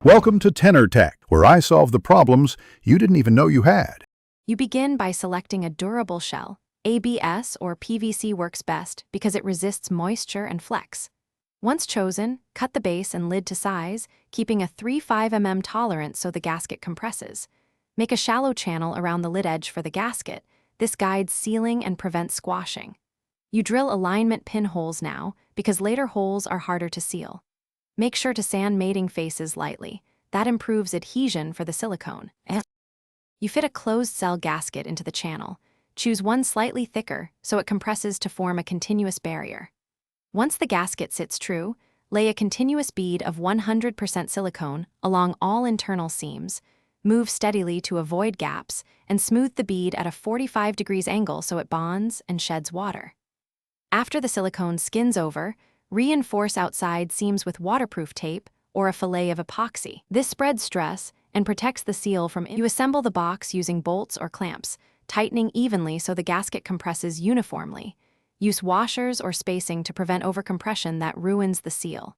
Welcome to Tenor Tech, where I solve the problems you didn't even know you had. You begin by selecting a durable shell. ABS or PVC works best because it resists moisture and flex. Once chosen, cut the base and lid to size, keeping a 3-5 mm tolerance so the gasket compresses. Make a shallow channel around the lid edge for the gasket. This guides sealing and prevents squashing. You drill alignment pinholes now because later holes are harder to seal. Make sure to sand mating faces lightly. That improves adhesion for the silicone. You fit a closed-cell gasket into the channel. Choose one slightly thicker so it compresses to form a continuous barrier. Once the gasket sits true, lay a continuous bead of 100% silicone along all internal seams. Move steadily to avoid gaps and smooth the bead at a 45 degrees angle so it bonds and sheds water. After the silicone skins over, reinforce outside seams with waterproof tape or a fillet of epoxy. This spreads stress and protects the seal from. You assemble the box using bolts or clamps, tightening evenly so the gasket compresses uniformly. Use washers or spacing to prevent overcompression that ruins the seal.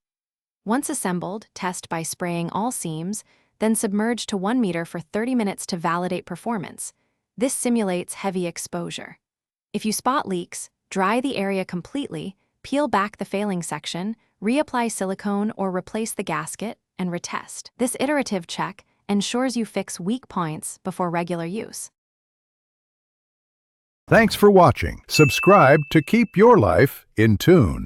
Once assembled, test by spraying all seams, then submerge to 1 meter for 30 minutes to validate performance. This simulates heavy exposure. If you spot leaks, dry the area completely, peel back the failing section, reapply silicone or replace the gasket, and retest. This iterative check ensures you fix weak points before regular use. Thanks for watching. Subscribe to keep your life in tune.